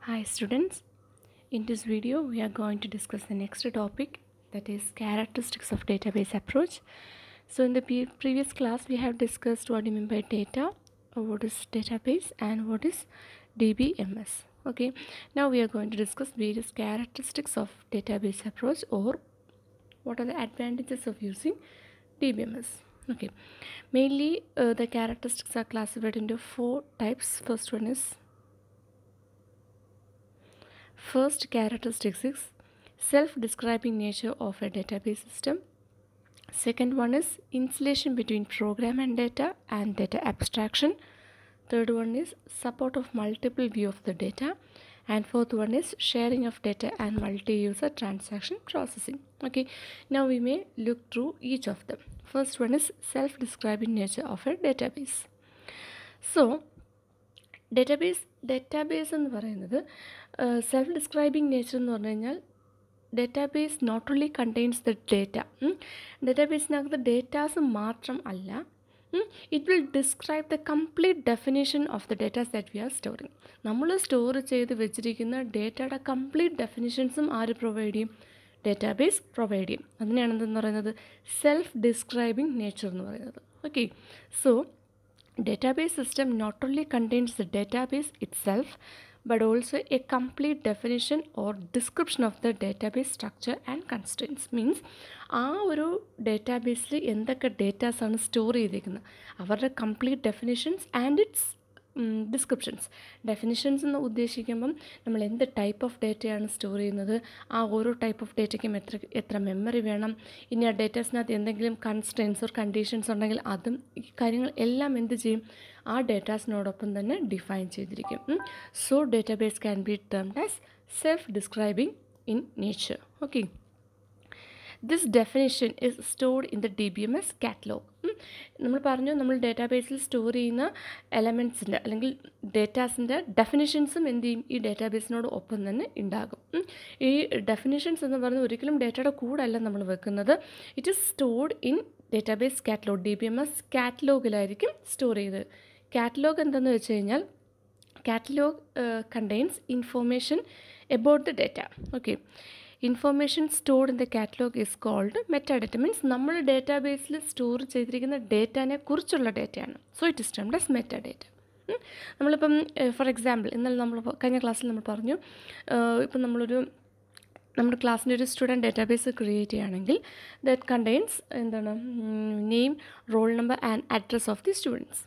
Hi students, in this video we are going to discuss the next topic, that is characteristics of database approach. So in the previous class we have discussed what you mean by data, what is database and what is DBMS. Okay, now we are going to discuss various characteristics of database approach or what are the advantages of using DBMS. Okay, mainly the characteristics are classified into four types. First characteristic is self-describing nature of a database system. Second one is insulation between program and data abstraction. Third one is support of multiple view of the data. And fourth one is sharing of data and multi-user transaction processing. Okay, now we may look through each of them. First one is self-describing nature of a database. So database എന്ന് പറയുന്നത് self describing nature എന്ന് പറഞ്ഞു കഴിഞ്ഞാൽ database not only contains the data. ഡേറ്റാബേസിനകത്ത് datas മാത്രം അല്ല, it will describe the complete definition of the datas that we are storing. നമ്മൾ store ചെയ്ത് വെച്ചിരിക്കുന്ന ഡേറ്റയുടെ കംപ്ലീറ്റ് ഡെഫിനേഷൻസും ആര് പ്രൊവൈഡ് ചെയ്യും? ഡേറ്റാബേസ് പ്രൊവൈഡ് ചെയ്യും. അതിനെയാണ് എന്തെന്ന് പറയുന്നത്? സെൽഫ് ഡിസ്ക്രൈബിങ് നേച്ചർ എന്ന് പറയുന്നത്. Okay, so database system not only contains the database itself but also a complete definition or description of the database structure and constraints. Means ആ ഒരു ഡേറ്റാബേസിൽ എന്തൊക്കെ ഡേറ്റാസാണ് സ്റ്റോർ ചെയ്തിരിക്കുന്നത്, അവരുടെ complete definitions and it's descriptions. Definitions എന്ന് ഉദ്ദേശിക്കുമ്പം നമ്മൾ എന്ത് type of ഡേറ്റയാണ് store ചെയ്യുന്നത്, ആ ഓരോ ടൈപ്പ് ഓഫ് ഡേറ്റയ്ക്കും എത്ര മെമ്മറി വേണം, ഇനി ആ ഡേറ്റാസിനകത്ത് എന്തെങ്കിലും കൺസ്ട്രെയിൻസ് ഓർ കണ്ടീഷൻസ് ഉണ്ടെങ്കിൽ അതും ഈ കാര്യങ്ങൾ എല്ലാം എന്ത് ചെയ്യും? ആ ഡേറ്റാസിനോടൊപ്പം തന്നെ ഡിഫൈൻ ചെയ്തിരിക്കും. So database can be termed as self describing in nature. Okay, this definition is stored in the DBMS catalogue. നമ്മൾ പറഞ്ഞു, നമ്മൾ ഡേറ്റാബേസിൽ സ്റ്റോർ ചെയ്യുന്ന എലമെൻറ്റ്സിൻ്റെ അല്ലെങ്കിൽ ഡേറ്റാസിൻ്റെ ഡെഫിനിഷൻസും എന്ത് ചെയ്യും? ഈ ഡേറ്റാബേസിനോട് ഒപ്പം തന്നെ ഉണ്ടാകും. ഈ ഡെഫിനിഷൻസ് എന്ന് പറയുന്നത് ഒരിക്കലും ഡേറ്റയുടെ കൂടെ അല്ല നമ്മൾ വെക്കുന്നത്. It is stored in database catalogue. DBMS കാറ്റലോഗിലായിരിക്കും സ്റ്റോർ ചെയ്തത്. കാറ്റലോഗ് എന്തെന്ന് വെച്ച് കഴിഞ്ഞാൽ catalogue contains information about the data. Okay, information stored in the catalogue is called metadata. Means നമ്മൾ ഡേറ്റാബേസിൽ സ്റ്റോർ ചെയ്തിരിക്കുന്ന ഡേറ്റാനെ കുറിച്ചുള്ള ഡേറ്റയാണ്. So it is termed as metadata. നമ്മളിപ്പം ഫോർ എക്സാമ്പിൾ ഇന്നലെ നമ്മൾ കഴിഞ്ഞ ക്ലാസ്സിൽ നമ്മൾ പറഞ്ഞു, ഇപ്പം നമ്മുടെ ക്ലാസ്സിൻ്റെ ഒരു സ്റ്റുഡൻറ്റ് ഡേറ്റാബേസ് ക്രിയേറ്റ് ചെയ്യുകയാണെങ്കിൽ ദാറ്റ് കണ്ടെയ്ൻസ് എന്താണ്? Name, roll number and address of the students.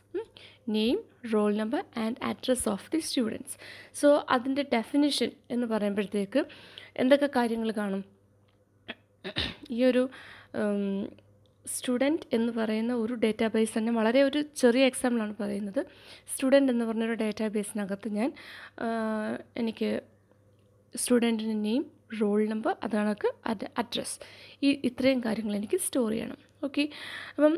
Name, roll number and address of the students. So അതിൻ്റെ ഡെഫിനിഷൻ എന്ന് പറയുമ്പോഴത്തേക്ക് എന്തൊക്കെ കാര്യങ്ങൾ കാണും? ഈ ഒരു സ്റ്റുഡൻറ്റ് എന്ന് പറയുന്ന ഒരു ഡേറ്റാബേസ് തന്നെ വളരെ ഒരു ചെറിയ എക്സാമ്പിളാണ് പറയുന്നത്. സ്റ്റുഡൻറ്റ് എന്ന് പറഞ്ഞൊരു ഡേറ്റാബേസിനകത്ത് ഞാൻ എനിക്ക് സ്റ്റുഡൻറ്റിൻ്റെ നെയിം, റോൾ നമ്പർ, അതാണ് അഡ്രസ്സ്, ഇത്രയും കാര്യങ്ങൾ എനിക്ക് സ്റ്റോർ ചെയ്യണം. ഓക്കെ, അപ്പം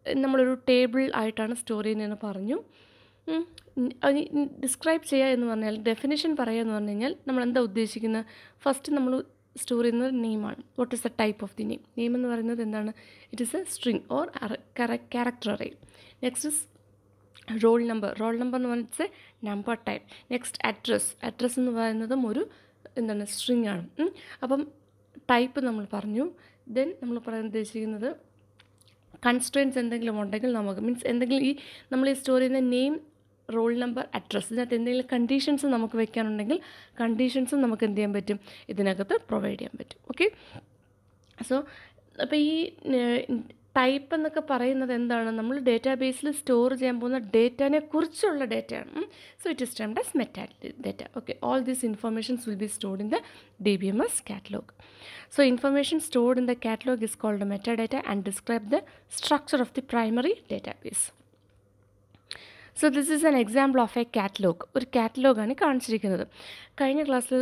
നമ്മളൊരു ടേബിൾ ആയിട്ടാണ് സ്റ്റോർ ചെയ്യുന്നതെന്ന് പറഞ്ഞു. ഡിസ്ക്രൈബ് ചെയ്യുക എന്ന് പറഞ്ഞാൽ, ഡെഫിനേഷൻ പറയുക എന്ന് പറഞ്ഞു കഴിഞ്ഞാൽ നമ്മൾ എന്താ ഉദ്ദേശിക്കുന്നത്? ഫസ്റ്റ് നമ്മൾ സ്റ്റോർ ചെയ്യുന്നത് നെയിമാണ്. What is the type of the name? Name എന്ന് പറയുന്നത് എന്താണ്? It is a string or character array. Next is roll number. Roll number എന്ന് പറഞ്ഞാൽ it's a number type. Next address എന്ന് പറയുന്നതും ഒരു എന്താണ്? സ്ട്രിങ് ആണ്. അപ്പം ടൈപ്പ് നമ്മൾ പറഞ്ഞു. ദെൻ നമ്മൾ പറയാൻ ഉദ്ദേശിക്കുന്നത് കൺസ്ട്രെയിൻസ് എന്തെങ്കിലും ഉണ്ടെങ്കിൽ നമുക്ക്, മീൻസ് എന്തെങ്കിലും ഈ നമ്മൾ ഈ സ്റ്റോർ ചെയ്യുന്ന നെയിം, റോൾ നമ്പർ, അഡ്രസ്സ്, ഇതിനകത്ത് എന്തെങ്കിലും കണ്ടീഷൻസ് നമുക്ക് വെക്കാനുണ്ടെങ്കിൽ കണ്ടീഷൻസും നമുക്ക് എന്ത് ചെയ്യാൻ പറ്റും? ഇതിനകത്ത് പ്രൊവൈഡ് ചെയ്യാൻ പറ്റും. ഓക്കെ, സോ അപ്പോൾ ഈ ടൈപ്പ് എന്നൊക്കെ പറയുന്നത് എന്താണ്? നമ്മൾ ഡേറ്റാബേസിൽ സ്റ്റോർ ചെയ്യാൻ പോകുന്ന ഡേറ്റാനെ കുറിച്ചുള്ള ഡേറ്റയാണ്. So it is termed as metadata. Okay, all these informations will be stored in the DBMS catalog. So information stored in the catalog is called metadata and describe the structure of the primary database. So this is an example of a catalog. ഒരു കാറ്റലോഗാണ് കാണിച്ചിരിക്കുന്നത്. കഴിഞ്ഞ ക്ലാസ്സിൽ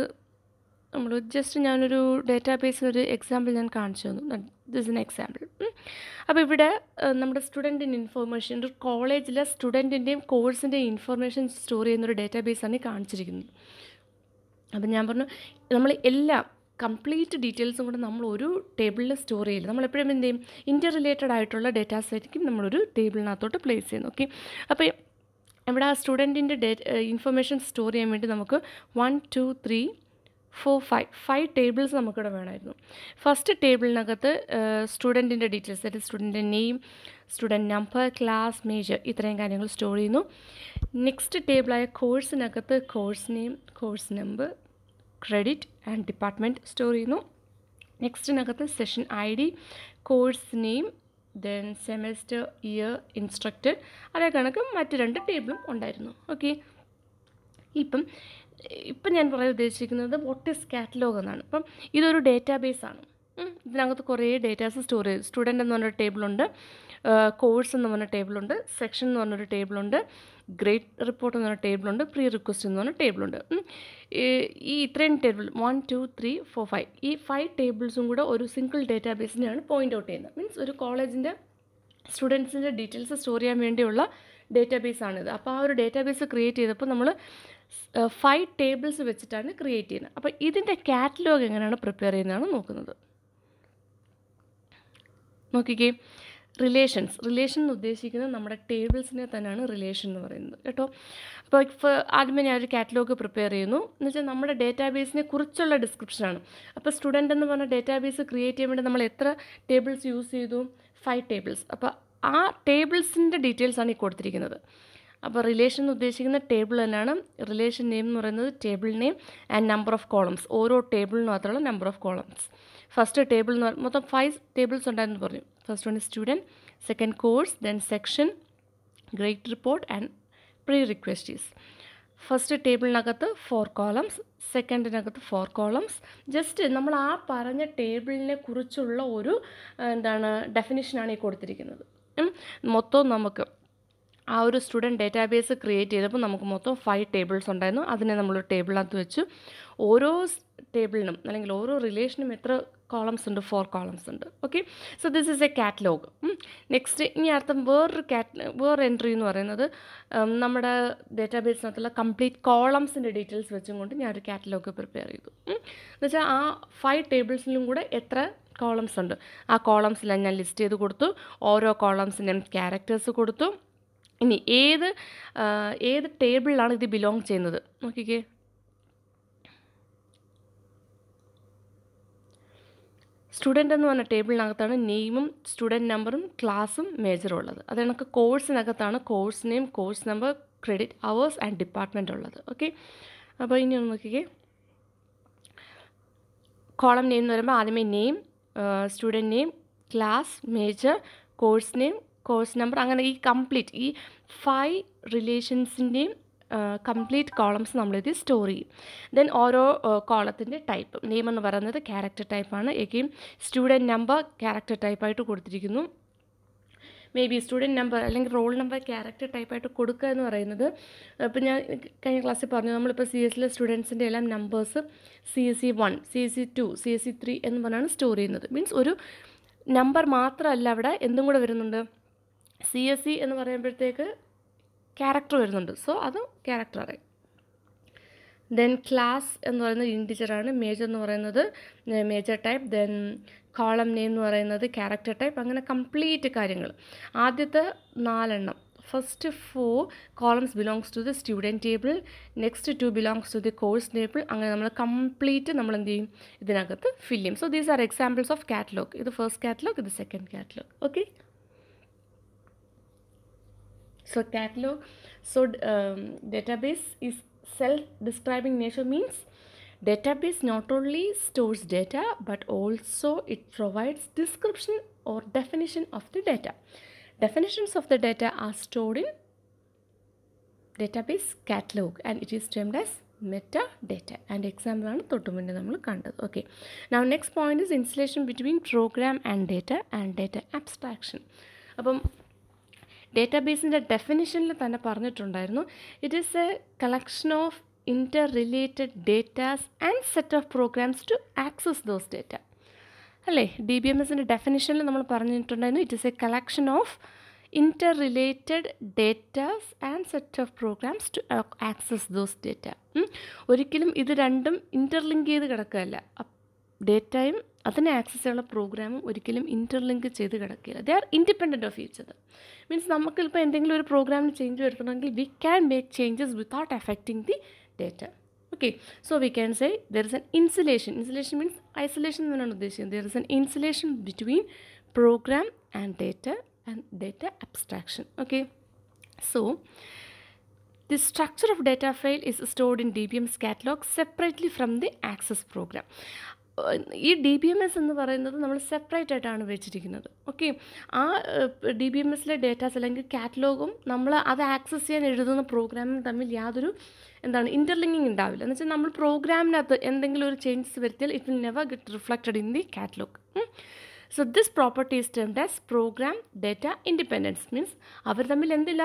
നമ്മൾ just ഞാനൊരു ഡേറ്റാബേസിനൊരു example ഞാൻ കാണിച്ചു തന്നു. This in example. അപ്പോൾ ഇവിടെ നമ്മുടെ സ്റ്റുഡൻറ്റിൻ്റെ ഇൻഫോർമേഷൻ, ഒരു കോളേജിലെ സ്റ്റുഡൻറ്റിൻ്റെയും കോഴ്സിൻ്റെയും ഇൻഫോർമേഷൻ സ്റ്റോർ ചെയ്യുന്നൊരു ഡേറ്റാബേസാണ് കാണിച്ചിരിക്കുന്നത്. അപ്പം ഞാൻ പറഞ്ഞു, നമ്മൾ എല്ലാം കംപ്ലീറ്റ് ഡീറ്റെയിൽസും കൂടെ നമ്മൾ ഒരു ടേബിളിൽ സ്റ്റോർ ചെയ്യില്ല. നമ്മളെപ്പോഴും എന്ത് ചെയ്യും? ഇൻ്റർ റിലേറ്റഡ് ആയിട്ടുള്ള ഡേറ്റാസ് ആയിരിക്കും നമ്മളൊരു ടേബിളിനകത്തോട്ട് പ്ലേസ് ചെയ്യുന്നത്. ഓക്കെ, അപ്പോൾ ഇവിടെ ആ സ്റ്റുഡൻറ്റിൻ്റെ ഇൻഫർമേഷൻ സ്റ്റോർ ചെയ്യാൻ വേണ്ടി നമുക്ക് 1 2 3 4 5 ടേബിൾസ് നമുക്കിവിടെ വേണമായിരുന്നു. ഫസ്റ്റ് ടേബിളിനകത്ത് സ്റ്റുഡൻറ്റിൻ്റെ ഡീറ്റെയിൽസ്, അതായത് സ്റ്റുഡൻറ്റിൻ്റെ name, student number, class, major, ഇത്രയും കാര്യങ്ങൾ സ്റ്റോർ ചെയ്യുന്നു. നെക്സ്റ്റ് ടേബിളായ കോഴ്സിനകത്ത് course name, course number, credit and department store ചെയ്യുന്നു. നെക്സ്റ്റിനകത്ത് session I D, course name, then semester, year, instructor, അതേ കണക്ക് മറ്റ് 2 ടേബിളും ഉണ്ടായിരുന്നു. ഓക്കെ, ഇപ്പം ഞാൻ പറയാൻ ഉദ്ദേശിക്കുന്നത് വാട്ട് ഈസ് കാറ്റലോഗ് എന്നാണ്. അപ്പം ഇതൊരു ഡേറ്റാബേസാണ്. ഇതിനകത്ത് കുറേ ഡേറ്റാസ് സ്റ്റോർ ചെയ്തു. സ്റ്റുഡൻ്റ് എന്ന് പറഞ്ഞൊരു ടേബിളുണ്ട്, കോഴ്സ് എന്ന് പറഞ്ഞ ടേബിളുണ്ട്, സെക്ഷൻ എന്ന് പറഞ്ഞൊരു ടേബിളുണ്ട്, ഗ്രേഡ് റിപ്പോർട്ട് എന്ന് പറഞ്ഞ ടേബിളുണ്ട്, പ്രീ റിക്വസ്റ്റ് എന്ന് പറഞ്ഞ ടേബിളുണ്ട്. ഈ ഇത്രയും ടേബിൾ 1 2 3 4 5 ഈ 5 ടേബിൾസും കൂടെ ഒരു സിംഗിൾ ഡേറ്റാബേസിനെയാണ് പോയിൻ്റ് ഔട്ട് ചെയ്യുന്നത്. മീൻസ് ഒരു കോളേജിൻ്റെ സ്റ്റുഡൻസിൻ്റെ ഡീറ്റെയിൽസ് സ്റ്റോർ ചെയ്യാൻ വേണ്ടിയുള്ള ഡേറ്റാബേസാണിത്. അപ്പോൾ ആ ഒരു ഡേറ്റാബേസ് ക്രിയേറ്റ് ചെയ്തപ്പോൾ നമ്മൾ 5 ടേബിൾസ് വെച്ചിട്ടാണ് ക്രിയേറ്റ് ചെയ്യുന്നത്. അപ്പോൾ ഇതിൻ്റെ കാറ്റലോഗ് എങ്ങനെയാണ് പ്രിപ്പയർ ചെയ്യുന്നതാണ് നോക്കുന്നത്. നോക്കിക്കേ, റിലേഷൻ എന്ന് ഉദ്ദേശിക്കുന്നത് നമ്മുടെ ടേബിൾസിനെ തന്നെയാണ് റിലേഷൻ എന്ന് പറയുന്നത് കേട്ടോ. അപ്പോൾ ആദ്യമേ ഞാൻ ഒരു കാറ്റലോഗ് പ്രിപ്പയർ ചെയ്യുന്നു എന്ന് വെച്ചാൽ നമ്മുടെ ഡേറ്റാബേസിനെ കുറിച്ചുള്ള ഡിസ്ക്രിപ്ഷനാണ്. അപ്പോൾ സ്റ്റുഡൻ്റ് എന്ന് പറഞ്ഞ ഡേറ്റാബേസ് ക്രിയേറ്റ് ചെയ്യാൻ വേണ്ടി നമ്മൾ എത്ര ടേബിൾസ് യൂസ് ചെയ്തു? 5 ടേബിൾസ്. അപ്പോൾ ആ ടേബിൾസിൻ്റെ ഡീറ്റെയിൽസാണ് ഈ കൊടുത്തിരിക്കുന്നത്. അപ്പോൾ റിലേഷൻ എന്ന് ഉദ്ദേശിക്കുന്ന ടേബിൾ തന്നെയാണ്. റിലേഷൻ നെയിം എന്ന് പറയുന്നത് table name and number of columns, ഓരോ ടേബിളിന് മാത്രമുള്ള number of columns. First table എന്ന് പറഞ്ഞാൽ മൊത്തം 5 ടേബിൾസ് ഉണ്ടായിരുന്നു പറഞ്ഞു. First one student, second course, then section, grade report and prerequisites. First ടേബിളിനകത്ത് 4 കോളംസ്, സെക്കൻഡിനകത്ത് 4 കോളംസ്. ജസ്റ്റ് നമ്മൾ ആ പറഞ്ഞ ടേബിളിനെ കുറിച്ചുള്ള ഒരു ഡെഫിനിഷനാണ് ഈ കൊടുത്തിരിക്കുന്നത്. മൊത്തം നമുക്ക് ആ ഒരു സ്റ്റുഡൻറ്റ് ഡേറ്റാബേസ് ക്രിയേറ്റ് ചെയ്തപ്പോൾ നമുക്ക് മൊത്തം 5 ടേബിൾസ് ഉണ്ടായിരുന്നു. അതിനെ നമ്മളൊരു ടേബിളിനകത്ത് വെച്ചു. ഓരോ ടേബിളിനും അല്ലെങ്കിൽ ഓരോ റിലേഷനും എത്ര കോളംസ് ഉണ്ട്? 4 കോളംസ് ഉണ്ട്. Okay, so this is A catalogue. Next ഇനി അർത്ഥം വേറെ എൻട്രി എന്ന് പറയുന്നത് നമ്മുടെ ഡേറ്റാബേസിനകത്തുള്ള കംപ്ലീറ്റ് കോളംസിൻ്റെ ഡീറ്റെയിൽസ് വെച്ചും കൊണ്ട് ഞാനൊരു കാറ്റലോഗ് പ്രിപ്പയർ ചെയ്തു. എന്നുവെച്ചാൽ ആ 5 ടേബിൾസിലും കൂടെ എത്ര കോളംസ് ഉണ്ട് ആ കോളംസിലെല്ലാം ഞാൻ ലിസ്റ്റ് ചെയ്ത് കൊടുത്തു. ഓരോ കോളംസിനും ക്യാരക്ടേഴ്സ് കൊടുത്തു. ഇനി ഏത് ടേബിളിലാണ് ഇത് ബിലോങ് ചെയ്യുന്നത് നോക്കിക്കേ. സ്റ്റുഡൻ്റ് എന്ന് പറഞ്ഞ ടേബിളിനകത്താണ് നെയിമും സ്റ്റുഡൻറ്റ് നമ്പറും ക്ലാസ്സും മേജറും ഉള്ളത്. അത് കണക്ക് കോഴ്സിനകത്താണ് course name, course number, credit, hours and department ഉള്ളത്. ഓക്കെ, അപ്പോൾ ഇനി ഒന്ന് നോക്കിക്കേ. കോളം നെയിം എന്ന് പറയുമ്പോൾ ആദ്യമേ name, student name, class, major, course name, course number, അങ്ങനെ ഈ കംപ്ലീറ്റ് ഈ 5 റിലേഷൻസിൻ്റെയും കംപ്ലീറ്റ് കോളംസ് നമ്മളിത് സ്റ്റോർ ചെയ്യും. ദെൻ ഓരോ കോളത്തിൻ്റെ ടൈപ്പ്, നെയിം എന്ന് പറയുന്നത് ക്യാരക്ടർ ടൈപ്പാണ്. എഗെയിൻ സ്റ്റുഡൻറ്റ് നമ്പർ ക്യാരക്ടർ ടൈപ്പായിട്ട് കൊടുത്തിരിക്കുന്നു. മേ ബി സ്റ്റുഡൻറ്റ് നമ്പർ അല്ലെങ്കിൽ റോൾ നമ്പർ ക്യാരക്ടർ ടൈപ്പായിട്ട് കൊടുക്കുക എന്ന് പറയുന്നത്, ഇപ്പോൾ ഞാൻ കഴിഞ്ഞ ക്ലാസ്സിൽ പറഞ്ഞു, നമ്മളിപ്പോൾ CS സ്റ്റുഡൻസിൻ്റെ എല്ലാം നമ്പേഴ്സ് CSE1, CSE2, CSE3 എന്ന് പറഞ്ഞാണ് സ്റ്റോർ ചെയ്യുന്നത്. മീൻസ് ഒരു നമ്പർ മാത്രമല്ല, അവിടെ എന്തും കൂടെ വരുന്നുണ്ട്. CSE എന്ന് പറയുമ്പോഴത്തേക്ക് ക്യാരക്ടർ വരുന്നുണ്ട്. സോ അത് ക്യാരക്ടർ അറിയാം. ദെൻ ക്ലാസ് എന്ന് പറയുന്നത് ഇൻറ്റിജറാണ്. മേജർ എന്ന് പറയുന്നത് major type. Then column name എന്ന് പറയുന്നത് ക്യാരക്ടർ ടൈപ്പ്. അങ്ങനെ കംപ്ലീറ്റ് കാര്യങ്ങൾ. ആദ്യത്തെ 4 first 4 columns belongs to the student table, next 2 belongs to the course table. അങ്ങനെ നമ്മൾ കംപ്ലീറ്റ് നമ്മൾ എന്ത് ചെയ്യും, ഇതിനകത്ത് ഫിൽ ചെയ്യും. So these are examples of catalogue. ഇത് ഫസ്റ്റ് കാറ്റലോഗ്, ഇത് second catalogue. Okay, so catalog, so database is self-describing nature, means database not only stores data but also it provides description or definition of the data. Definitions of the data are stored in database catalog and it is termed as metadata. And example ആണ് തൊട്ടുമുന്നേ നമ്മൾ കണ്ടത്. Okay, now next point is installation between program and data abstraction. അപ്പം ഡേറ്റാബേസിൻ്റെ ഡെഫിനിഷനിൽ തന്നെ പറഞ്ഞിട്ടുണ്ടായിരുന്നു, it is a collection of interrelated datas and set of programs to access those data. അല്ലേ, DBMSൻ്റെ ഡെഫിനിഷനിൽ നമ്മൾ പറഞ്ഞിട്ടുണ്ടായിരുന്നു, it is a collection of interrelated datas and set of programs to access those data. ഒരിക്കലും ഇത് രണ്ടും interlink ചെയ്ത് കിടക്കുകയല്ല. ഡേറ്റയും അതിനെ ആക്സസ് ചെയ്യാനുള്ള പ്രോഗ്രാമും ഒരിക്കലും ഇൻ്റർലിങ്ക് ചെയ്ത് കിടക്കില്ല. They are independent of each other. Means നമുക്കിപ്പോൾ എന്തെങ്കിലും ഒരു പ്രോഗ്രാമിന് ചേഞ്ച് വരുത്തണമെങ്കിൽ we can make changes without affecting the data. Okay, so we can say there is an insulation. Insulation means isolation എന്നാണ് ഉദ്ദേശിക്കുന്നത്. There is an insulation between program and data abstraction. Okay, so the structure of data file is stored in DBMS catalog separately from the access program. ഈ DBMS എന്ന് പറയുന്നത് നമ്മൾ separate ആയിട്ടാണ് വെച്ചിരിക്കുന്നത്. Okay, ആ DBMSലെ datas അല്ലെങ്കിൽ കാറ്റലോഗും നമ്മൾ അത് ആക്സസ് ചെയ്യാൻ എഴുതുന്ന പ്രോഗ്രാമും തമ്മിൽ യാതൊരു ഇൻ്റർലിങ്കിങ് ഉണ്ടാവില്ല. എന്ന് വെച്ചാൽ നമ്മൾ പ്രോഗ്രാമിനകത്ത് എന്തെങ്കിലും ഒരു ചേഞ്ചസ് വരുത്തിയാൽ it will never get reflected in the catalogue. So this property is termed as program data independence. Means അവർ തമ്മിൽ എന്തില്ല,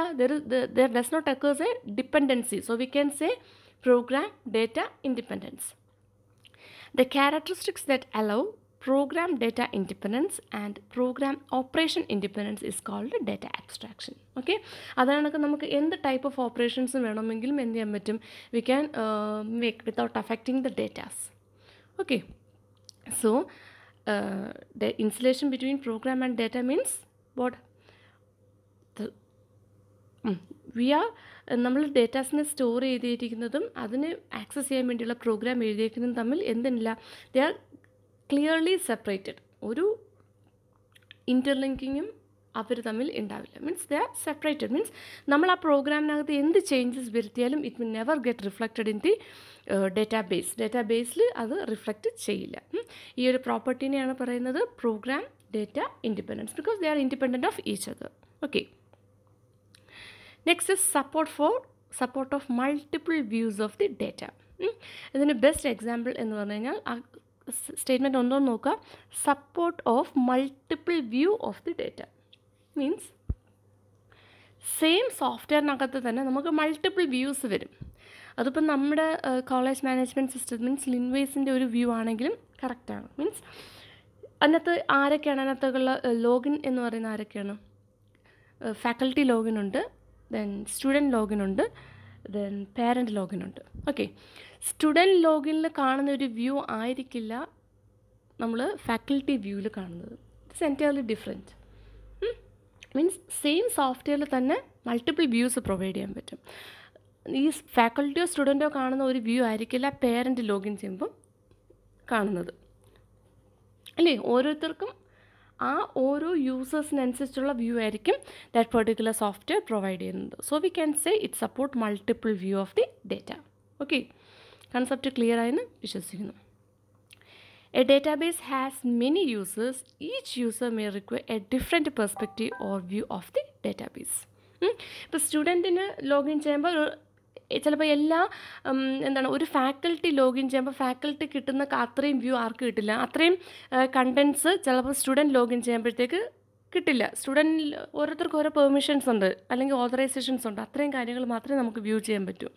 there does not occur a dependency. So we can say program data independence. The characteristics that allow program data independence and program operation independence is called data abstraction. Okay, അതാണ് നമുക്ക് എന്ത് type of ഓപ്പറേഷൻസും വേണമെങ്കിലും എന്ത് ചെയ്യാൻ പറ്റും, we can make without affecting the datas. Okay, so the insulation between program and data means what? We are നമ്മൾ ഡേറ്റാസിനെ store ചെയ്തിരിക്കുന്നതും അതിന് access ചെയ്യാൻ വേണ്ടിയുള്ള പ്രോഗ്രാം എഴുതിയിരിക്കുന്നതും തമ്മിൽ എന്തില്ല, ദേ ആർ ക്ലിയർലി സെപ്പറേറ്റഡ്. ഒരു ഇൻ്റർലിങ്കിങ്ങും അവർ തമ്മിൽ ഉണ്ടാവില്ല. Means they are separated. Means നമ്മൾ ആ പ്രോഗ്രാമിനകത്ത് എന്ത് ചേഞ്ചസ് വരുത്തിയാലും it will never get reflected in the ഡേറ്റാബേസിൽ അത് റിഫ്ലക്റ്റ് ചെയ്യില്ല. ഈ ഒരു പ്രോപ്പർട്ടീനെയാണ് പറയുന്നത് program data independence, because they are independent of each other. Okay, next is support of multiple views of the data. ഇതിന് ബെസ്റ്റ് എക്സാമ്പിൾ എന്ന് പറഞ്ഞു കഴിഞ്ഞാൽ സ്റ്റേറ്റ്മെൻറ്റ് ഒന്നോന്ന് നോക്കുക. Support of multiple view of the data means same സോഫ്റ്റ്വെയറിനകത്ത് തന്നെ നമുക്ക് multiple views വരും. അതിപ്പോൾ നമ്മുടെ കോളേജ് മാനേജ്മെൻറ്റ് സിസ്റ്റം മീൻസ് ലിൻവേസിൻ്റെ ഒരു വ്യൂ ആണെങ്കിലും കറക്റ്റാണ്. മീൻസ് അതിനകത്ത് ആരൊക്കെയാണ്, അതിനകത്തുള്ള ലോഗിൻ എന്ന് പറയുന്ന ആരൊക്കെയാണ്, ഫാക്കൽറ്റി ലോഗിൻ ഉണ്ട്, ദെൻ സ്റ്റുഡൻറ്റ് ലോഗിൻ ഉണ്ട്, ദെൻ പേരൻറ്റ് ലോഗിൻ ഉണ്ട്. ഓക്കെ, സ്റ്റുഡൻറ്റ് ലോഗിനിൽ കാണുന്ന ഒരു വ്യൂ ആയിരിക്കില്ല നമ്മൾ ഫാക്കൽറ്റി വ്യൂവിൽ കാണുന്നത്. It's entirely different. Means same സോഫ്റ്റ്വെയറിൽ തന്നെ മൾട്ടിപ്പിൾ വ്യൂസ് പ്രൊവൈഡ് ചെയ്യാൻ പറ്റും. ഈ ഫാക്കൽറ്റിയോ സ്റ്റുഡൻറ്റോ കാണുന്ന ഒരു വ്യൂ ആയിരിക്കില്ല പേരൻറ്റ് ലോഗിൻ ചെയ്യുമ്പോൾ കാണുന്നത്, അല്ലേ? ഓരോരുത്തർക്കും ആ ഓരോ യൂസേഴ്സിനനുസരിച്ചുള്ള വ്യൂ ആയിരിക്കും ദാറ്റ് പെർട്ടിക്കുലർ സോഫ്റ്റ്വെയർ പ്രൊവൈഡ് ചെയ്യുന്നത്. So we can say it support multiple view of the data. Okay, concept clear ആയെന്ന് വിശ്വസിക്കുന്നു. A database has many users. Each user may require a different perspective or view of the database. ഇപ്പോൾ സ്റ്റുഡൻറ്റിന് login ചെയ്യുമ്പോൾ ചിലപ്പോൾ ഒരു faculty login ചെയ്യുമ്പോൾ faculty കിട്ടുന്ന അത്രയും view ആർക്ക് കിട്ടില്ല, അത്രയും കണ്ടൻസ് ചിലപ്പോൾ സ്റ്റുഡൻറ്റ് ലോഗിൻ ചെയ്യുമ്പോഴത്തേക്ക് കിട്ടില്ല. സ്റ്റുഡൻറ്റ് ഓരോരുത്തർക്കും ഓരോ പെർമിഷൻസ് ഉണ്ട് അല്ലെങ്കിൽ ഓതറൈസേഷൻസ് ഉണ്ട്, അത്രയും കാര്യങ്ങൾ മാത്രമേ നമുക്ക് വ്യൂ ചെയ്യാൻ പറ്റൂ.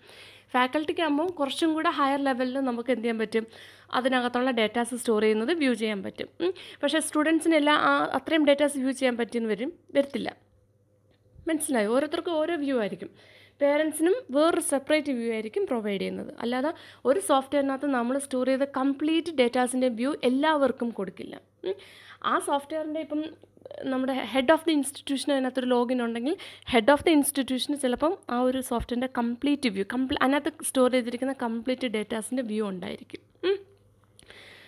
ഫാക്കൽറ്റിക്ക് ആകുമ്പോൾ കുറച്ചും കൂടെ ഹയർ ലെവലിൽ നമുക്ക് എന്ത് ചെയ്യാൻ പറ്റും, അതിനകത്തുള്ള ഡേറ്റാസ് സ്റ്റോർ ചെയ്യുന്നത് വ്യൂ ചെയ്യാൻ പറ്റും. പക്ഷേ സ്റ്റുഡൻസിനെല്ലാം അത്രയും ഡേറ്റാസ് വ്യൂ ചെയ്യാൻ പറ്റിയെന്ന് വരത്തില്ല. മനസ്സിലായോ? ഓരോരുത്തർക്കും ഓരോ വ്യൂ ആയിരിക്കും. പേരൻസിനും വേറൊരു സെപ്പറേറ്റ് വ്യൂ ആയിരിക്കും പ്രൊവൈഡ് ചെയ്യുന്നത്. അല്ലാതെ ഒരു സോഫ്റ്റ്വെയറിനകത്ത് നമ്മൾ സ്റ്റോർ ചെയ്ത കംപ്ലീറ്റ് ഡേറ്റാസിൻ്റെ വ്യൂ എല്ലാവർക്കും കൊടുക്കില്ല. ആ സോഫ്റ്റ്വെയറിൻ്റെ ഇപ്പം നമ്മുടെ ഹെഡ് ഓഫ് ദി ഇൻസ്റ്റിറ്റ്യൂഷന് അതിനകത്തൊരു ലോഗിൻ ഉണ്ടെങ്കിൽ ഹെഡ് ഓഫ് ദി ഇൻസ്റ്റിറ്റ്യൂഷന് ചിലപ്പം ആ ഒരു സോഫ്റ്റ്വെയറിൻ്റെ കംപ്ലീറ്റ് വ്യൂ അതിനകത്ത് സ്റ്റോർ ചെയ്തിരിക്കുന്ന കംപ്ലീറ്റ് ഡേറ്റാസിൻ്റെ വ്യൂ ഉണ്ടായിരിക്കും.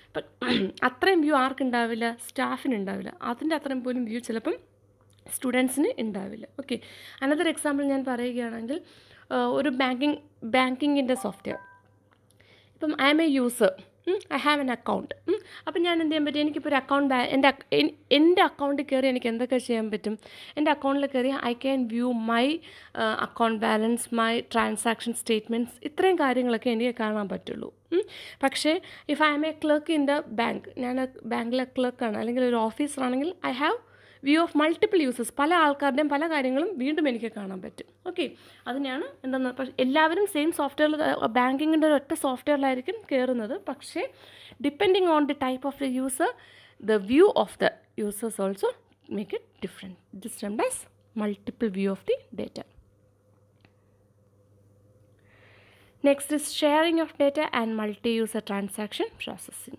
അപ്പം അത്രയും വ്യൂ ആർക്കുണ്ടാവില്ല, സ്റ്റാഫിനുണ്ടാവില്ല. അതിൻ്റെ അത്രയും പോലും വ്യൂ ചിലപ്പം സ്റ്റുഡൻസിന് ഉണ്ടാവില്ല. ഓക്കെ, അനദർ എക്സാമ്പിൾ ഞാൻ പറയുകയാണെങ്കിൽ ഒരു ബാങ്കിങ്ങിൻ്റെ സോഫ്റ്റ്വെയർ. ഇപ്പം I am a user, I have an account. അപ്പം ഞാൻ എന്ത് ചെയ്യാൻ പറ്റും, എനിക്കിപ്പോൾ ഒരു അക്കൗണ്ട് എൻ്റെ അക്കൗണ്ടിൽ കയറി എനിക്ക് എന്തൊക്കെ ചെയ്യാൻ പറ്റും, എൻ്റെ അക്കൗണ്ടിൽ കയറി I can view my account balance, my transaction statements, ഇത്രയും കാര്യങ്ങളൊക്കെ എനിക്ക് കാണാൻ പറ്റുള്ളൂ. പക്ഷേ if I am a clerk in the bank, ഞാൻ ബാങ്കിലെ ക്ലർക്കാണ് അല്ലെങ്കിൽ ഒരു ഓഫീസറാണെങ്കിൽ I have view of multiple users, പല ആൾക്കാരുടെയും പല കാര്യങ്ങളും വീണ്ടും എനിക്ക് കാണാൻ പറ്റും. ഓക്കെ, അതിനാണ് എന്താണെന്ന്. പക്ഷേ എല്ലാവരും സെയിം സോഫ്റ്റ്വെയറിൽ ബാങ്കിങ്ങിൻ്റെ ഒരൊറ്റ സോഫ്റ്റ്വെയറിലായിരിക്കും കയറുന്നത്. പക്ഷേ depending on the type of the user, the view of the users also make it different. This termed as multiple view of the data. Next is sharing of data and multi-user transaction processing.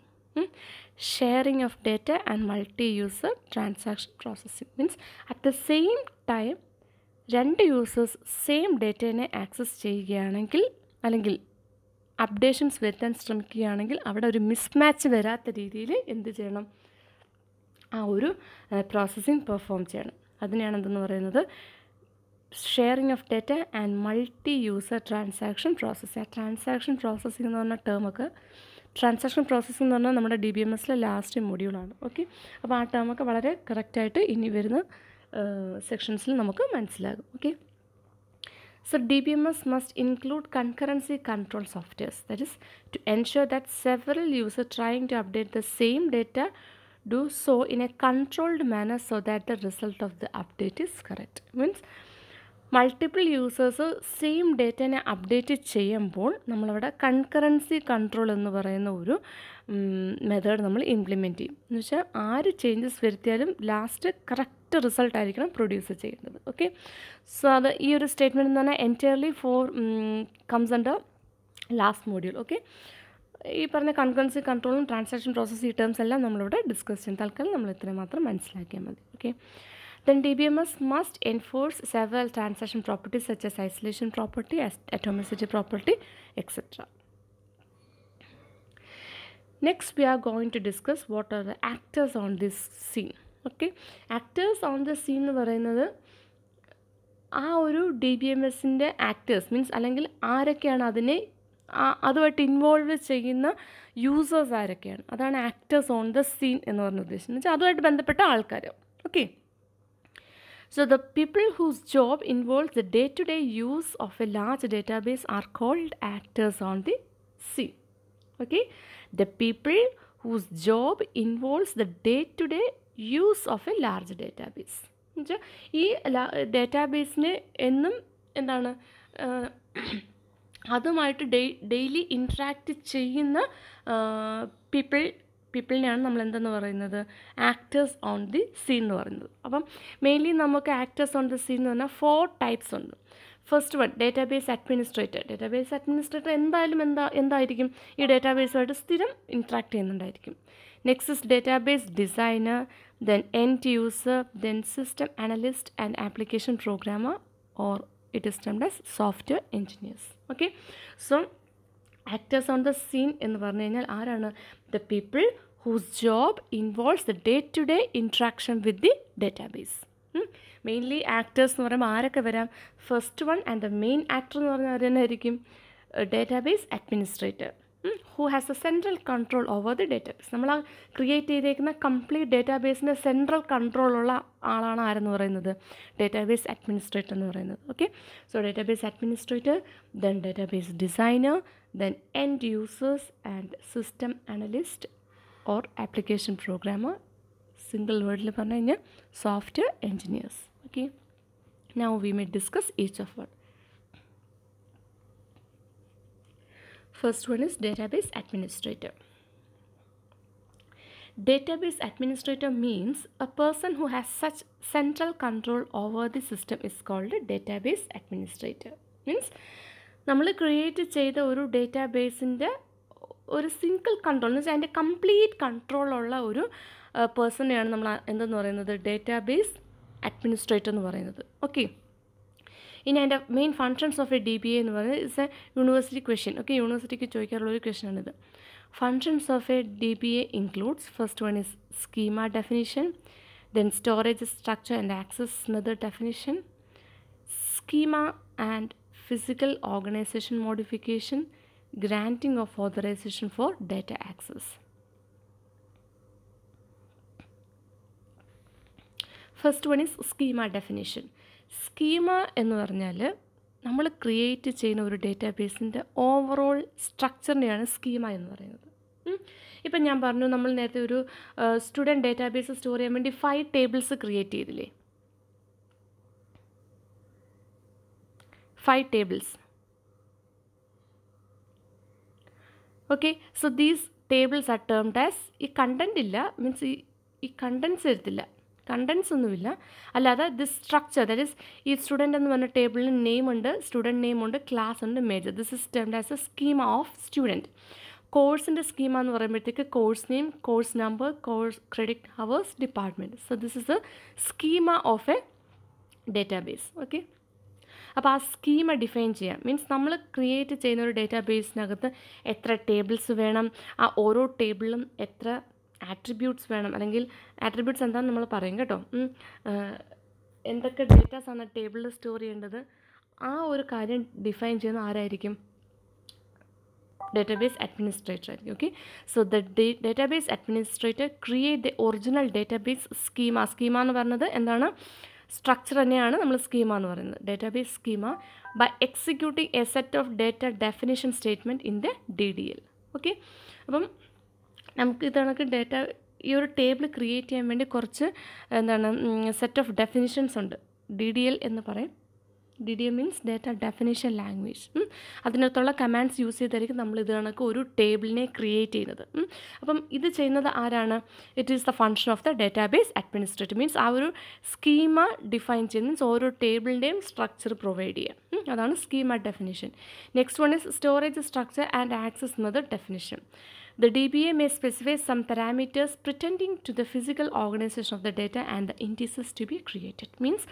Sharing of data and multi-user transaction processing means at the same time രണ്ട് users same ഡേറ്റേനെ access ചെയ്യുകയാണെങ്കിൽ അല്ലെങ്കിൽ updations വരുത്താൻ ശ്രമിക്കുകയാണെങ്കിൽ അവിടെ ഒരു mismatch വരാത്ത രീതിയിൽ എന്ത് ചെയ്യണം, ആ ഒരു പ്രോസസ്സിങ് പെർഫോം ചെയ്യണം. അതിനെയാണ് എന്തെന്ന് പറയുന്നത്, sharing of data and multi user transaction processing. ആ ട്രാൻസാക്ഷൻ പ്രോസസ്സിംഗ് എന്ന് പറഞ്ഞ ടേമൊക്കെ, ട്രാൻസാക്ഷൻ പ്രോസസ്സിംഗ് എന്ന് പറഞ്ഞാൽ നമ്മുടെ DBMSലെ ലാസ്റ്റ് മൊഡ്യൂളാണ്. ഓക്കെ, അപ്പോൾ ആ ടേമൊക്കെ വളരെ കറക്റ്റായിട്ട് ഇനി വരുന്ന സെക്ഷൻസിൽ നമുക്ക് മനസ്സിലാകും. Okay, so DBMS must include concurrency control softwares, that is to ensure that several users trying to update the same data do so in a controlled manner so that the result of the update is correct. Means multiple users same ഡേറ്റനെ update ചെയ്യുമ്പോൾ നമ്മളവിടെ concurrency control എന്ന് പറയുന്ന ഒരു method നമ്മൾ implement ചെയ്യും. എന്ന് വെച്ചാൽ ആര് ചേഞ്ചസ് വരുത്തിയാലും ലാസ്റ്റ് കറക്റ്റ് റിസൾട്ടായിരിക്കണം പ്രൊഡ്യൂസ് ചെയ്യേണ്ടത്. ഓക്കെ, സോ അത് ഈ ഒരു സ്റ്റേറ്റ്മെൻറ്റ് എന്ന് പറഞ്ഞാൽ entirely comes under last module. Okay, ഈ പറഞ്ഞ കൺകറൻസി കൺട്രോളും ട്രാൻസാക്ഷൻ പ്രോസസ് ഈ ടേംസ് എല്ലാം നമ്മളിവിടെ ഡിസ്കസ് ചെയ്യും. തൽക്കാലം നമ്മൾ ഇത്രയും മാത്രം മനസ്സിലാക്കിയാൽ മതി. Okay, then DBMS must enforce several transaction properties such as isolation property, atomicity property, etc. Next we are going to discuss what are the actors on this scene. Okay, actors on the scene എന്ന് പറയുന്നത് ആ ഒരു DBMSൻ്റെ actors means അല്ലെങ്കിൽ ആരൊക്കെയാണ് അതിനെ അതുമായിട്ട് involve ചെയ്യുന്ന users ആരൊക്കെയാണ്, അതാണ് ആക്ടേഴ്സ് ഓൺ ദ സീൻ എന്ന് പറഞ്ഞ ഉദ്ദേശം. എന്ന് വെച്ചാൽ അതുമായിട്ട് ബന്ധപ്പെട്ട ആൾക്കാർ. Okay, so the people whose job involves the day-to-day use of a large database are called actors on the scene. Okay, the people whose job involves the day-to-day use of a large database. എന്നുവെച്ചാൽ ഈ ഡേറ്റാബേസിന് എന്നും എന്താണ് അതുമായിട്ട് daily interact ചെയ്യുന്ന പീപ്പിളിനെയാണ് നമ്മൾ എന്തെന്ന് പറയുന്നത്, actors on the scene എന്ന് പറയുന്നത്. അപ്പം മെയിൻലി നമുക്ക് ആക്ടേഴ്സ് ഓൺ ദി സീൻ എന്ന് പറഞ്ഞാൽ 4 ടൈപ്സ് ഉണ്ട്. First one database administrator. Database administrator എന്തായാലും എന്തായിരിക്കും ഈ ഡേറ്റാബേസുമായിട്ട് സ്ഥിരം ഇൻട്രാക്ട് ചെയ്യുന്നുണ്ടായിരിക്കും. Next is database designer, then end user, then system analyst and application programmer or it is termed as software engineers. Okay, so actors on the scene എന്ന് പറഞ്ഞു കഴിഞ്ഞാൽ ആരാണ്, the people whose job involves the day-to-day interaction with the database. Mainly actors എന്ന് പറയുമ്പോൾ ആരൊക്കെ വരാം, first one and the main actor എന്ന് പറഞ്ഞാൽ ആരെന്നായിരിക്കും, database administrator who has a central control over the database. നമ്മൾ ആ ക്രിയേറ്റ് ചെയ്തേക്കുന്ന കംപ്ലീറ്റ് ഡേറ്റാബേസിൻ്റെ സെൻട്രൽ കൺട്രോളുള്ള ആളാണ് ആരെന്ന് പറയുന്നത്, ഡേറ്റാബേസ് അഡ്മിനിസ്ട്രേറ്റർ എന്ന് പറയുന്നത്. Okay, so database administrator, then database designer, then end users and system analyst or application programmer, single wordil പറഞ്ഞു കഴിഞ്ഞാൽ software engineers. Okay, now we may discuss each of one. First one is database administrator. Database administrator means a person who has such central control over the system is called a database administrator. Means നമ്മൾ create ചെയ്ത ഒരു ഡേറ്റാബേസിൻ്റെ ഒരു single control എന്ന് വെച്ചാൽ അതിൻ്റെ complete കൺട്രോളുള്ള ഒരു പേഴ്സണെയാണ് നമ്മൾ എന്തെന്ന് പറയുന്നത്, ഡേറ്റാബേസ് അഡ്മിനിസ്ട്രേറ്റർ എന്ന് പറയുന്നത്. ഓക്കെ, ഇനി അതിൻ്റെ main functions of a DBA എന്ന് പറയുന്നത് it's a university question. Okay, യൂണിവേഴ്സിറ്റിക്ക് ചോദിക്കാറുള്ളൊരു ക്വസ്റ്റ്യനാണിത്. Functions of a DBA includes first one is schema definition, then storage structure and access method definition, schema and physical organization modification, granting of authorization for data access. First one is schema definition. Schema എന്ന് പറഞ്ഞാൽ നമ്മൾ create ചെയ്യുന്ന ഒരു ഡേറ്റാബേസിൻ്റെ overall സ്ട്രക്ചറിനെയാണ് schema എന്ന് പറയുന്നത്. ഇപ്പം ഞാൻ പറഞ്ഞു, നമ്മൾ നേരത്തെ ഒരു സ്റ്റുഡൻറ്റ് ഡേറ്റാബേസ് സ്റ്റോർ ചെയ്യാൻ വേണ്ടി 5 ടേബിൾസ് ക്രിയേറ്റ് ചെയ്തില്ലേ, 5 tables. Okay, so these tables are termed as, ഈ കണ്ടൻറ്റ് ഇല്ല മീൻസ് ഈ കണ്ടൻസ് എടുത്തില്ല, കണ്ടൻസ് ഒന്നുമില്ല, അല്ലാതെ ദിസ് സ്ട്രക്ചർ ദാറ്റ് ഈസ് ഈ സ്റ്റുഡൻറ്റ് എന്ന് പറഞ്ഞ ടേബിളിന് നെയിം ഉണ്ട്, സ്റ്റുഡൻറ്റ് നെയിം ഉണ്ട്, ക്ലാസ് ഉണ്ട്, major. This is termed as A schema of student. കോഴ്സിൻ്റെ സ്കീമ എന്ന് പറയുമ്പോഴത്തേക്ക് course name, course number, course credit hours, department. So this is A schema of A database. Okay, അപ്പോൾ ആ schema define ചെയ്യാം. Means നമ്മൾ create ചെയ്യുന്ന ഒരു ഡേറ്റാബേസിനകത്ത് എത്ര ടേബിൾസ് വേണം, ആ ഓരോ ടേബിളിലും എത്ര ആട്രിബ്യൂട്ട്സ് വേണം, അല്ലെങ്കിൽ ആട്രിബ്യൂട്ട്സ് എന്താണെന്ന് നമ്മൾ പറയും കേട്ടോ. എന്തൊക്കെ ഡേറ്റാസാണ് ടേബിളിൽ സ്റ്റോർ ചെയ്യേണ്ടത്, ആ ഒരു കാര്യം ഡിഫൈൻ ചെയ്യുന്ന ആരായിരിക്കും? ഡേറ്റാബേസ് അഡ്മിനിസ്ട്രേറ്റർ ആയിരിക്കും. Okay, so the database administrator create the original database schema. Schema എന്ന് പറയുന്നത് എന്താണ്? സ്ട്രക്ചർ തന്നെയാണ് നമ്മൾ സ്കീമ എന്ന് പറയുന്നത്. Database schema by executing a set of data definition statement in the DDL. Okay, അപ്പം നമുക്ക് ഇതണക്ക് ഈ ഒരു ടേബിൾ ക്രിയേറ്റ് ചെയ്യാൻ വേണ്ടി കുറച്ച് സെറ്റ് ഓഫ് ഡെഫിനിഷൻസ് ഉണ്ട്. DDL എന്ന് പറയും. DDL means data definition language. അതിനകത്തുള്ള കമാൻഡ്സ് യൂസ് ചെയ്തായിരിക്കും നമ്മൾ ഇത് കണക്ക് ഒരു ടേബിളിനെ ക്രിയേറ്റ് ചെയ്യുന്നത്. അപ്പം ഇത് ചെയ്യുന്നത് ആരാണ്? It is the function of the database administrator. Means ആ ഒരു സ്കീമ ഡിഫൈൻ ചെയ്യുന്ന, മീൻസ് ഓരോ ടേബിളിൻ്റെയും സ്ട്രക്ചർ പ്രൊവൈഡ് ചെയ്യുക. അതാണ് schema definition. Next one is storage structure and access method definition. The DBA may specify some parameters pretending to the physical organization of the data and the indices to be created. Means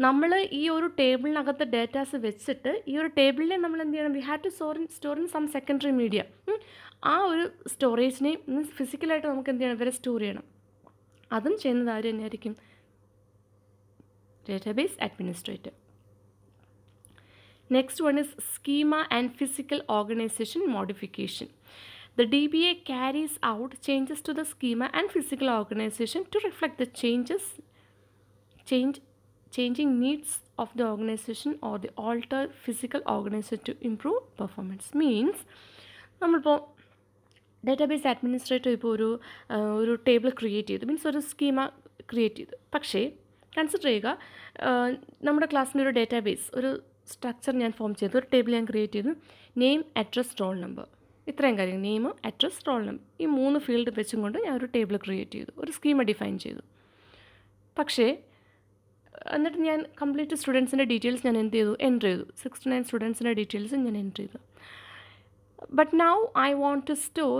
നമ്മൾ ഈ ഒരു ടേബിളിനകത്ത് datas വെച്ചിട്ട് ഈ ഒരു ടേബിളിനെ നമ്മൾ എന്ത് ചെയ്യണം? We have to store in some secondary media. ആ ഒരു സ്റ്റോറേജിനെ മീൻസ് ഫിസിക്കലായിട്ട് നമുക്ക് എന്ത് ചെയ്യണം? ഇവരെ സ്റ്റോർ ചെയ്യണം. അതും ചെയ്യുന്നത് ആര് തന്നെയായിരിക്കും? Database administrator. Next one is schema and physical organisation modification. The DBA carries out changes to the schema and physical organization to reflect the changing needs of the organization or the alter physical organization to improve performance. Means നമ്മളിപ്പോൾ database administrator ഇപ്പോൾ ഒരു table create ചെയ്തു, means ഒരു schema create ചെയ്തു. പക്ഷേ consider ചെയ്യുക, നമ്മുടെ ക്ലാസ്സിൻ്റെ ഒരു ഡേറ്റാബേസ് ഒരു സ്ട്രക്ചർ ഞാൻ ഫോം ചെയ്തു, ഒരു ടേബിൾ ഞാൻ ക്രിയേറ്റ് ചെയ്തു. നെയിം, അഡ്രസ്, റോൾ നമ്പർ, ഇത്രയും കാര്യം. നെയിം, അഡ്രസ്, റോൾ നമ്പർ, ഈ 3 ഫീൽഡ് വെച്ചും കൊണ്ട് ഞാൻ ഒരു ടേബിൾ ക്രിയേറ്റ് ചെയ്തു, ഒരു സ്കീമ ഡിഫൈൻ ചെയ്തു. പക്ഷേ എന്നിട്ട് ഞാൻ കംപ്ലീറ്റ് സ്റ്റുഡൻസിൻ്റെ ഡീറ്റെയിൽസ് ഞാൻ എന്ത് ചെയ്തു? എൻ്റർ ചെയ്തു. 69 സ്റ്റുഡൻസിൻ്റെ ഡീറ്റെയിൽസ് ഞാൻ എൻ്റർ ചെയ്തു. But now I want to store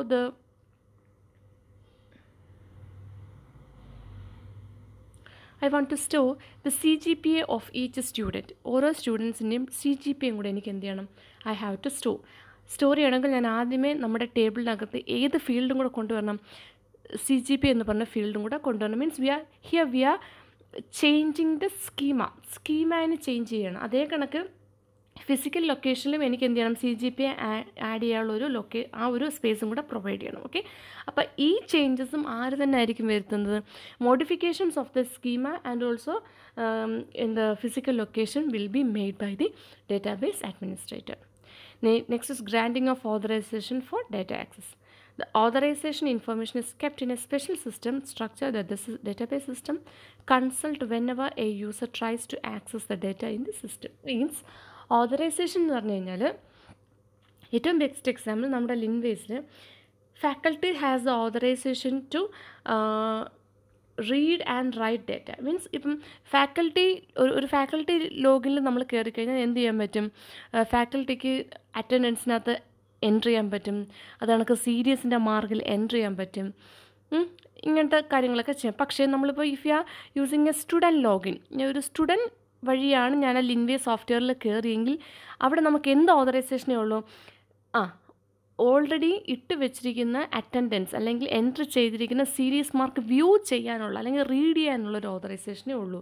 the CGPA of each student. ഓരോ സ്റ്റുഡൻസിൻ്റെയും CGPA കൂടെ എനിക്ക് എന്ത് ചെയ്യണം? ഐ ഹാവ് ടു സ്റ്റോർ ചെയ്യണമെങ്കിൽ ഞാൻ ആദ്യമേ നമ്മുടെ ടേബിളിനകത്ത് ഏത് ഫീൽഡും കൂടെ കൊണ്ടുവരണം? CGPA എന്ന് പറഞ്ഞ ഫീൽഡും കൂടെ കൊണ്ടുവരണം. Means we are changing the സ്കീമേനെ ചേഞ്ച് ചെയ്യണം. അതേ കണക്ക് ഫിസിക്കൽ ലൊക്കേഷനിലും എനിക്ക് എന്ത് ചെയ്യണം? CGPA ആഡ് ചെയ്യാനുള്ള ആ ഒരു സ്പേസും കൂടെ പ്രൊവൈഡ് ചെയ്യണം. ഓക്കെ, അപ്പോൾ ഈ ചേഞ്ചസും ആര് തന്നെ ആയിരിക്കും വരുത്തുന്നത്? Modifications of the schema and also in the physical location will be made by the database administrator. Next is granting of authorization for data access. The authorization information is kept in a special system structure that the database system consult whenever a user tries to access the data in the system. Means authorization എന്ന് പറഞ്ഞു കഴിഞ്ഞാൽ ഏറ്റവും best example നമ്മുടെ ലിൻവേസിൽ faculty has the authorization to read and write data. മീൻസ് ഇപ്പം ഒരു faculty ലോഗിനിൽ നമ്മൾ കയറി കഴിഞ്ഞാൽ എന്ത് ചെയ്യാൻ പറ്റും? ഫാക്കൽറ്റിക്ക് അറ്റൻഡൻസിനകത്ത് എൻട്രി ചെയ്യാൻ പറ്റും, അത് കണക്ക് സീരിയസിൻ്റെ മാർക്കിൽ എൻട്രി ചെയ്യാൻ പറ്റും, ഇങ്ങനത്തെ കാര്യങ്ങളൊക്കെ ചെയ്യാം. പക്ഷേ നമ്മളിപ്പോൾ if you are using A student login, ഒരു സ്റ്റുഡൻറ്റ് വഴിയാണ് ഞാൻ ആ ലിൻവേ സോഫ്റ്റ്വെയറിൽ കയറിയെങ്കിൽ അവിടെ നമുക്ക് എന്ത് ഓതറൈസേഷനേ ഉള്ളൂ? ഓൾറെഡി ഇട്ട് വെച്ചിരിക്കുന്ന അറ്റൻഡൻസ് അല്ലെങ്കിൽ എൻട്രി ചെയ്തിരിക്കുന്ന സീരീസ് മാർക്ക് വ്യൂ ചെയ്യാനുള്ള അല്ലെങ്കിൽ റീഡ് ചെയ്യാനുള്ള ഒരു ഓതറൈസേഷനേ ഉള്ളൂ.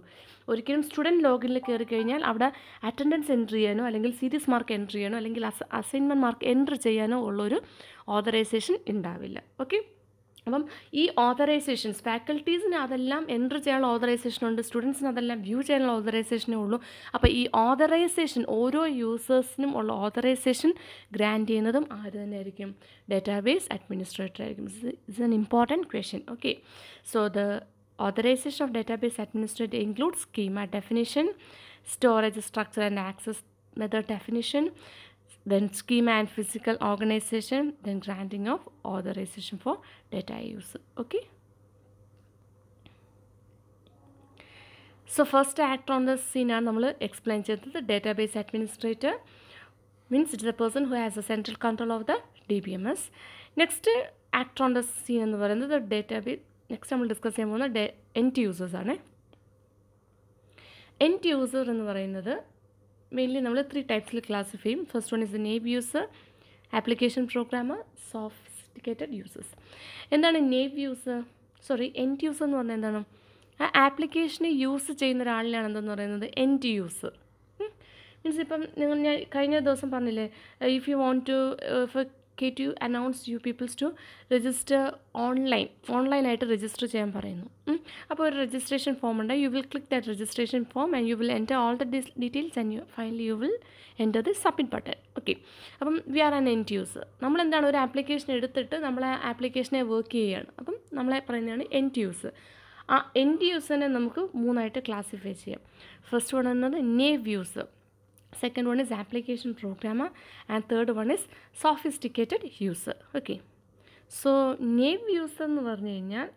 ഒരിക്കലും സ്റ്റുഡൻറ്റ് ലോഗിനിൽ കയറി കഴിഞ്ഞാൽ അവിടെ അറ്റൻഡൻസ് എൻട്രി ചെയ്യാനോ അല്ലെങ്കിൽ സീരീസ് മാർക്ക് എൻട്രി ചെയ്യാനോ അല്ലെങ്കിൽ അസൈൻമെൻറ്റ് മാർക്ക് എൻട്രി ചെയ്യാനോ ഉള്ളൊരു ഓതറൈസേഷൻ ഉണ്ടാവില്ല. ഓക്കെ, അപ്പം ഈ ഓതറൈസേഷൻസ് ഫാക്കൽറ്റീസിന് അതെല്ലാം എൻട്രി ചെയ്യാനുള്ള ഓതറൈസേഷൻ ഉണ്ട്, സ്റ്റുഡൻസിന് അതെല്ലാം വ്യൂ ചെയ്യാനുള്ള ഓതറൈസേഷനേ ഉള്ളൂ. അപ്പോൾ ഈ ഓതറൈസേഷൻ ഓരോ യൂസേഴ്സിനും ഉള്ള ഓതറൈസേഷൻ ഗ്രാൻറ്റ് ചെയ്യുന്നതും ആര് തന്നെ ആയിരിക്കും? ഡേറ്റാബേസ് അഡ്മിനിസ്ട്രേറ്റർ ആയിരിക്കും. It's an important question. Okay, so the authorization of database administrator includes schema definition, storage structure and access method definition, then schema and physical organization, then granting of authorization for data use. Okay, so first actor on the scene ആണ് നമ്മൾ explain ചെയ്തത് database administrator. Means it is a person who has a central control of the DBMS. Next, actor on the scene എന്ന് പറയുന്നത് database. Next നമ്മൾ discuss ചെയ്യാൻ പോകുന്ന end users ആണ്. End user എന്ന് പറയുന്നത് മെയിൻലി നമ്മൾ 3 ടൈപ്സിൽ ക്ലാസിഫൈ ചെയ്യും. ഫസ്റ്റ് വൺ ഇസ് ദ നേവ് user, application programmer, sophisticated users. എന്താണ് നേവ് യൂസർ? എൻഡ് യൂസർ എന്ന് പറഞ്ഞാൽ എന്താണ്? ആ ആപ്ലിക്കേഷനെ യൂസ് ചെയ്യുന്ന ഒരാളിനാണ് എന്തെന്ന് പറയുന്നത് എൻഡ് യൂസർ. മീൻസ് ഇപ്പം ഞാൻ കഴിഞ്ഞ ദിവസം പറഞ്ഞില്ലേ, if you want to KTU announce you peoples to register ഓൺലൈനായിട്ട് രജിസ്റ്റർ ചെയ്യാൻ പറയുന്നു. അപ്പോൾ ഒരു രജിസ്ട്രേഷൻ ഫോം ഉണ്ട്. You will click that registration form and you will enter all the details and finally you will enter the submit button. Okay, അപ്പം we are an end user. നമ്മളെന്താണ് ഒരു application എടുത്തിട്ട് നമ്മൾ ആ ആപ്ലിക്കേഷനെ വർക്ക് ചെയ്യുകയാണ്. അപ്പം നമ്മളെ പറയുന്നതാണ് എൻഡ് യൂസർ. ആ എൻഡ് യൂസറിനെ നമുക്ക് 3ആയിട്ട് ക്ലാസിഫൈ ചെയ്യാം. ഫസ്റ്റ് വൺ എന്നത് നേവ് user, second one is application programmer, and third one is sophisticated user. Okay, so naive user എന്ന് പറഞ്ഞു കഴിഞ്ഞാൽ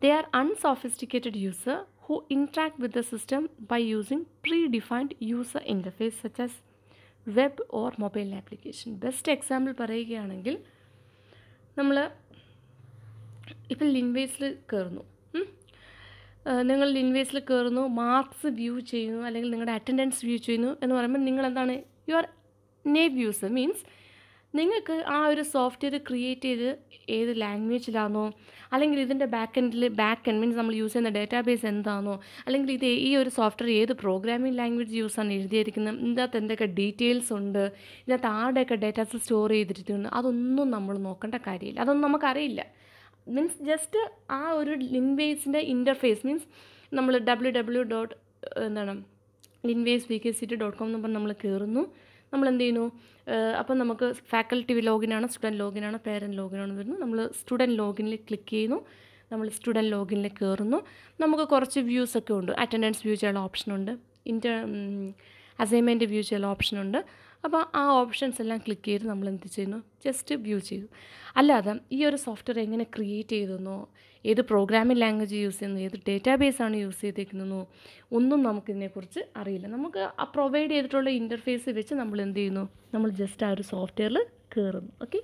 they are unsophisticated user who interact with the system by using predefined user interface such as web or mobile application. Best example പറയുകയാണെങ്കിൽ നമ്മൾ ഇപ്പോൾ ലിൻവേസിൽ കയറുന്നു. നിങ്ങൾ ലിൻവേസിൽ കയറുന്നു, marks view ചെയ്യുന്നു, അല്ലെങ്കിൽ നിങ്ങളുടെ അറ്റൻഡൻസ് വ്യൂ ചെയ്യുന്നു എന്ന് പറയുമ്പോൾ നിങ്ങളെന്താണ്? യു ആർ നേവ് യൂസർ. മീൻസ് നിങ്ങൾക്ക് ആ ഒരു സോഫ്റ്റ്വെയർ ക്രിയേറ്റ് ചെയ്ത് ഏത് ലാംഗ്വേജിലാണോ, അല്ലെങ്കിൽ ഇതിൻ്റെ ബാക്ക് എൻഡ് മീൻസ് നമ്മൾ യൂസ് ചെയ്യുന്ന ഡേറ്റാബേസ് എന്താണോ, അല്ലെങ്കിൽ ഈ ഒരു സോഫ്റ്റ്വെയർ ഏത് പ്രോഗ്രാമിംഗ് ലാംഗ്വേജ് യൂസാണ് എഴുതിയിരിക്കുന്നത്, ഇതിനകത്ത് എന്തൊക്കെ ഡീറ്റെയിൽസ് ഉണ്ട്, ഇതിനകത്ത് ആരുടെയൊക്കെ ഡേറ്റാസ് സ്റ്റോർ ചെയ്തിട്ടുണ്ട്, അതൊന്നും നമ്മൾ നോക്കേണ്ട കാര്യമില്ല. അതൊന്നും നമുക്കറിയില്ല. മീൻസ് ജസ്റ്റ് ആ ഒരു ലിൻവേസിൻ്റെ ഇൻ്റർഫേസ്, മീൻസ് നമ്മൾ linvasevkct.com എന്ന് പറഞ്ഞ് നമ്മൾ കയറുന്നു. നമ്മൾ എന്ത് ചെയ്യുന്നു? അപ്പം നമുക്ക് ഫാക്കൽറ്റി ലോഗിനാണ്, സ്റ്റുഡൻറ്റ് ലോഗിനാണ്, പേരൻറ്റ് ലോഗിനാണ് വരുന്നു. നമ്മൾ സ്റ്റുഡൻറ്റ് ലോഗിനിൽ ക്ലിക്ക് ചെയ്യുന്നു. നമ്മൾ സ്റ്റുഡൻറ്റ് ലോഗിനിൽ കയറുന്നു. നമുക്ക് കുറച്ച് വ്യൂസൊക്കെ ഉണ്ട്. അറ്റൻഡൻസ് വ്യൂ ചെയ്യാനുള്ള ഓപ്ഷനുണ്ട്, അസൈൻമെൻറ്റ് വ്യൂ ചെയ്യാനുള്ള ഓപ്ഷനുണ്ട്. അപ്പോൾ ആ ഓപ്ഷൻസ് എല്ലാം ക്ലിക്ക് ചെയ്ത് നമ്മൾ എന്ത് ചെയ്യുന്നു? ജസ്റ്റ് വ്യൂ ചെയ്തു. അല്ലാതെ ഈ ഒരു സോഫ്റ്റ്വെയർ എങ്ങനെ ക്രിയേറ്റ് ചെയ്തെന്നോ, ഏത് പ്രോഗ്രാമിംഗ് ലാംഗ്വേജ് യൂസ് ചെയ്യുന്നു, ഏത് ഡേറ്റാബേസാണ് യൂസ് ചെയ്തേക്കുന്നതെന്നോ ഒന്നും നമുക്കിതിനെക്കുറിച്ച് അറിയില്ല. നമുക്ക് ആ പ്രൊവൈഡ് ചെയ്തിട്ടുള്ള ഇൻ്റർഫേസ് വെച്ച് നമ്മൾ എന്ത് ചെയ്യുന്നു? നമ്മൾ ജസ്റ്റ് ആ ഒരു സോഫ്റ്റ്വെയറിൽ കയറുന്നു. Okay,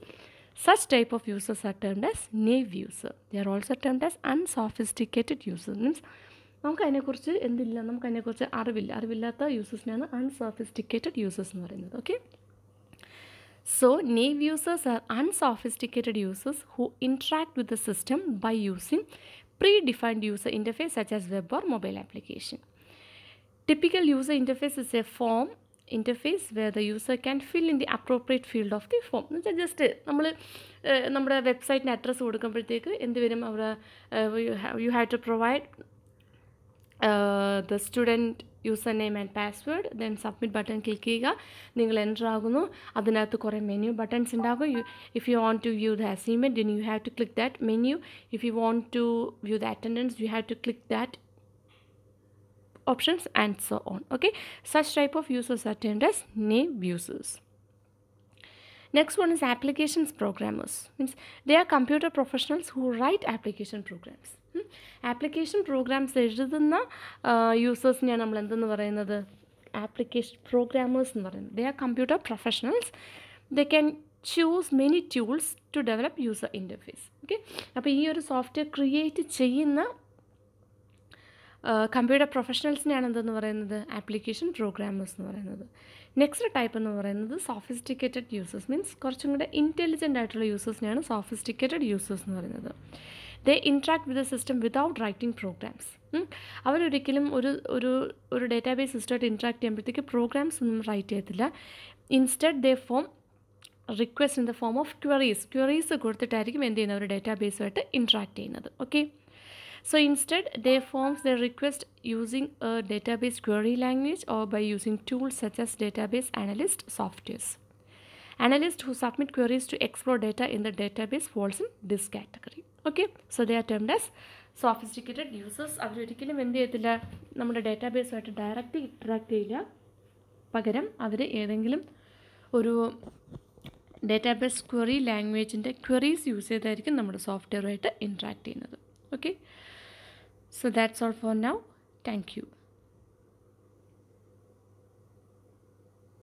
such type of users are termed as naive user. They are also termed as unsophisticated user. Means നമുക്കതിനെക്കുറിച്ച് നമുക്കതിനെക്കുറിച്ച് അറിവില്ലാത്ത യൂസേഴ്സിനാണ് അൺസോഫിസ്റ്റിക്കേറ്റഡ് യൂസേഴ്സ് എന്ന് പറയുന്നത്. Okay, so naive users are unsophisticated users who interact with the system by using pre-defined user interface such as web or mobile application. Typical user interface is a form interface where the user can fill in the appropriate field of the form. Just നമ്മുടെ വെബ്സൈറ്റിന് address കൊടുക്കുമ്പോഴത്തേക്ക് എന്ത് വരും? അവിടെ you have to provide the student username and password, then submit button click ചെയ്യുക. നിങ്ങൾ enter ആകുന്നു. അതിനകത്ത് കുറേ മെനു ബട്ടൺസ് ഉണ്ടാകും. if you want to view the assignment, then you have to click that menu. If you want to view the attendance, you have to click that options and so on. Okay, such type of users are termed as naive users. Next one is applications programmers. Means they are computer professionals who write application programs. Application programs എഴുതുന്ന യൂസേഴ്സിനെയാണ് നമ്മൾ എന്തെന്ന് പറയുന്നത്? Application programmers എന്ന് പറയുന്നത്. They are computer professionals. They can choose many tools to develop user interface. Okay, അപ്പോൾ ഈ ഒരു സോഫ്റ്റ്വെയർ ക്രിയേറ്റ് ചെയ്യുന്ന കമ്പ്യൂട്ടർ പ്രൊഫഷണൽസിനെയാണ് എന്തെന്ന് പറയുന്നത്? ആപ്ലിക്കേഷൻ പ്രോഗ്രാമേഴ്സ് എന്ന് പറയുന്നത്. നെക്സ്റ്റ് ടൈപ്പ് എന്ന് പറയുന്നത് സോഫിസ്റ്റിക്കേറ്റഡ് യൂസേഴ്സ്. മീൻസ് കുറച്ചും കൂടെ ഇൻ്റലിജൻ്റ് ആയിട്ടുള്ള യൂസേഴ്സിനെയാണ് സോഫിസ്റ്റിക്കേറ്റഡ് യൂസേഴ്സ് എന്ന് പറയുന്നത്. They interact with the system without writing programs. അവരൊരിക്കലും ഒരു ഡേറ്റാബേസ് സിസ്റ്റമായിട്ട് ഇൻട്രാക്ട് ചെയ്യുമ്പോഴത്തേക്ക് പ്രോഗ്രാംസ് ഒന്നും റൈറ്റ് ചെയ്യത്തില്ല. Instead they form request in the form of queries കൊടുത്തിട്ടായിരിക്കും എന്ത് ചെയ്യുന്നത്? ഒരു ഡേറ്റാബേസുമായിട്ട് ഇൻട്രാക്ട് ചെയ്യുന്നത്. Okay, so instead they forms their request using a database query language or by using tools such as database analyst softwares. Analysts who submit queries to explore data in the database falls in this category. Okay, so they are termed as sophisticated users. അവരൊരിക്കലും എന്ത് ചെയ്യത്തില്ല? നമ്മുടെ ഡേറ്റാബേസുമായിട്ട് direct interact ചെയ്യില്ല. പകരം അവർ ഏതെങ്കിലും ഒരു database query ലാംഗ്വേജിൻ്റെ queries use ചെയ്തായിരിക്കും നമ്മുടെ സോഫ്റ്റ്വെയറുമായിട്ട് interact ചെയ്യുന്നത്. Okay, so that's all for now. Thank you.